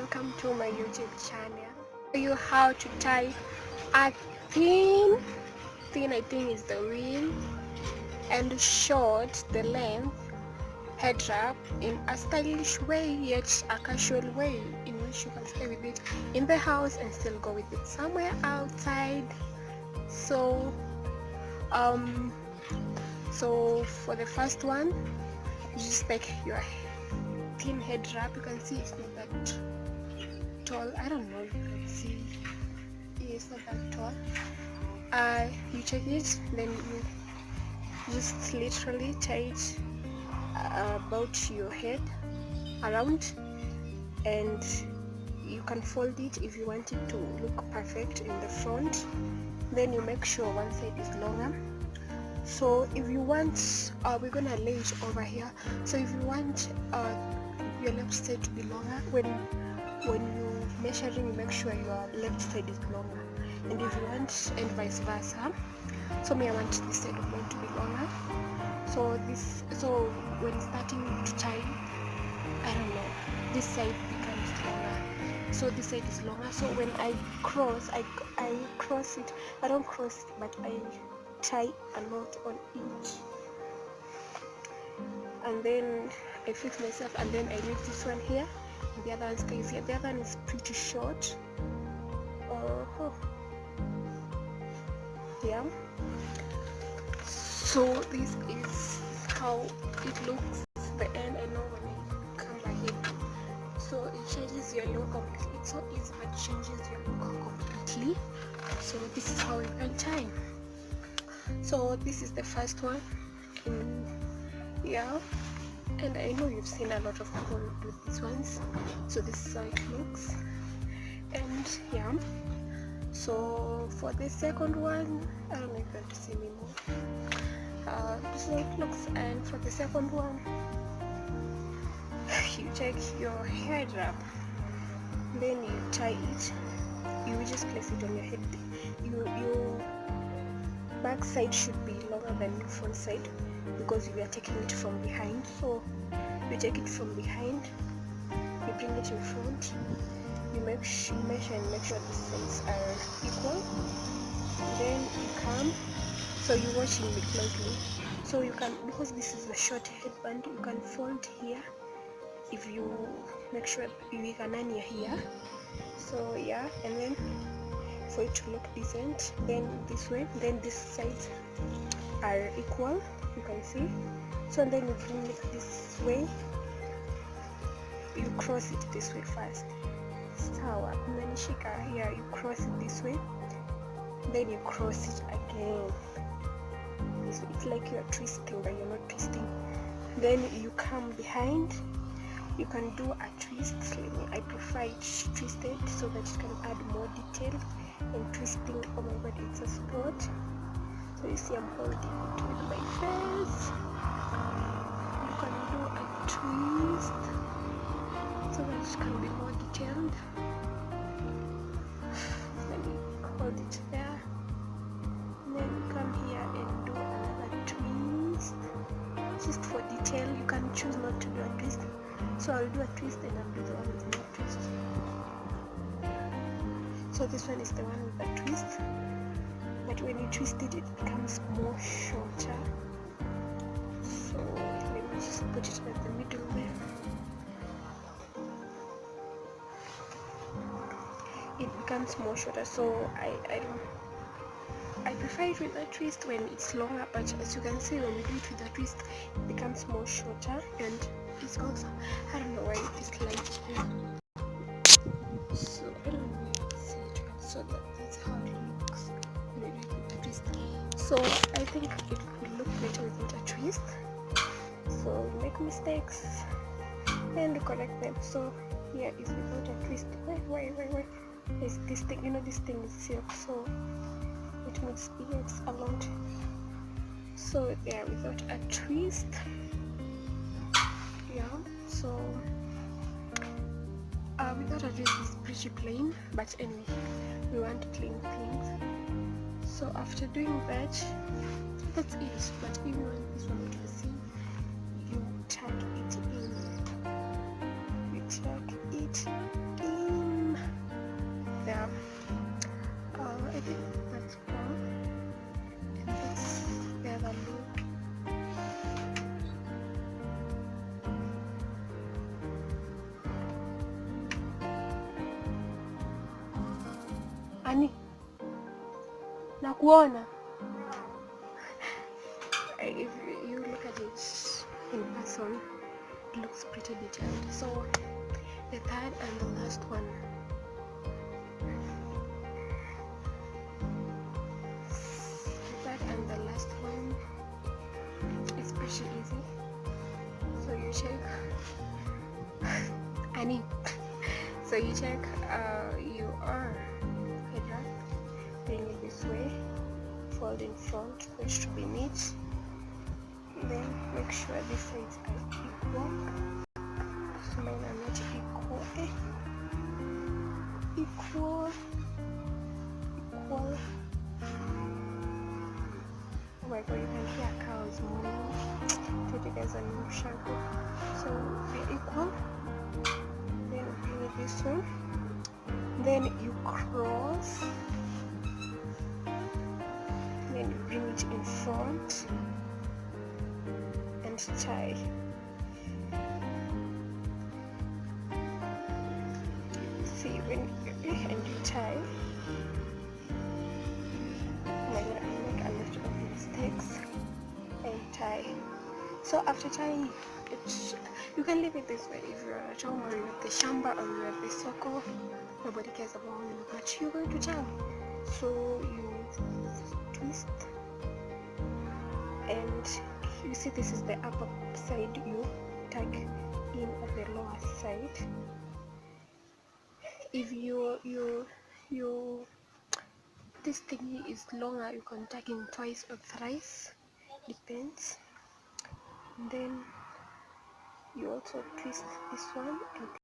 welcome to my YouTube channel. Show you how to tie a thin I think is the width, and short the length head wrap in a stylish way yet a casual way in which you can stay with it in the house and still go with it somewhere outside. So for the first one, you just take your thin head wrap. You can see it's not that tall. I don't know if you can see. It's not that tall. You check it, then you just literally tie it about your head around, and you can fold it if you want it to look perfect in the front. Then you make sure one side is longer. So if you want, we're gonna lay it over here. So if you want your left side to be longer, when you measuring, you make sure your left side is longer, and if you want, and vice versa. So me, I want this side of mine to be longer. So when starting to tie, I don't know, this side becomes longer. So this side is longer. So when I cross, I cross it. I don't cross it, but I tie a knot on each, and then I fix myself, and then I leave this one here, and the other one stays here. The other one is pretty short. Yeah. So this is how it looks. The end, I know when I come back here. So it changes your look completely. It's so easy, but it changes your look completely. So this is how you can tie. So this is the first one. Yeah, and I know you've seen a lot of people do these ones. So this is how it looks. And yeah, so for the second one, I don't know if you want to see me more. This is how it looks. And for the second one, you take your head wrap, then you tie it. You just place it on your head. Your back side should be longer than your front side because you are taking it from behind. So you take it from behind, you bring it in front, you measure and make sure the sides are equal. Then you come, so you're watching me closely. So you can, because this is a short headband, you can fold here if you make sure you can earn here. So yeah, and then for it to look decent, then this way, then these sides are equal, you can see. So then you bring it this way, you cross it this way first. Sawa, unanishika here, you cross it this way, then you cross it again. So it's like you're twisting, but you're not twisting. Then you come behind, you can do a twist. I prefer it twisted so that it can add more detail. And twisting, oh my god, it's a sport. So you see I'm holding it with my face. You can do a twist so that it can be more detailed. Then you hold it there, and then you come here and do another twist just for detail. You can choose not to do a twist, so I'll do a twist and I'll do the one with no twist. So this one is the one with the twist, but when you twist it, it becomes more shorter. So let me just put it at the middle there. It becomes more shorter, so I prefer it with a twist when it's longer, but as you can see, when we do it with a twist, it becomes more shorter, and it's also, I don't know why it's light here. So I don't know. So that's how it looks when you do it with a twist. So I think it will look better without a twist. So make mistakes and correct them. So here is without a twist. Wait. There's this thing, you know, this thing is silk, so it makes ears a lot. So yeah, without a twist. Yeah, so without a twist is pretty plain, but anyway, we want clean things. So after doing that, that's it. But if you want this one to be seen, you tuck it in. You tuck it in. there. I think that's one, and that's the other loop. Ani, nakuona. If you look at it in person, it looks pretty detailed. So the third and the last one. The third and the last one is pretty easy. So you check Annie. So you check your headwrap, bring it this way, fold in front for it to be neat. Then make sure these sides are equal. So mine are not equal. Equal. Oh my god, you can hear cows moving. Put you guys on your shampoo. So they're equal. Then bring it this way. Then you cross. Then you bring it in front and tie. See, when you tie. Oh my god, I make a lot of mistakes. And tie. So after tying it, you can leave it this way. If you're at home or you're at the shamba or you're at the soko, nobody cares about you, but you're going to tie. So you twist, and you see this is the upper side, you tuck in at the lower side. If this thingy is longer, you can tuck in twice or thrice, depends. And then you also twist this one and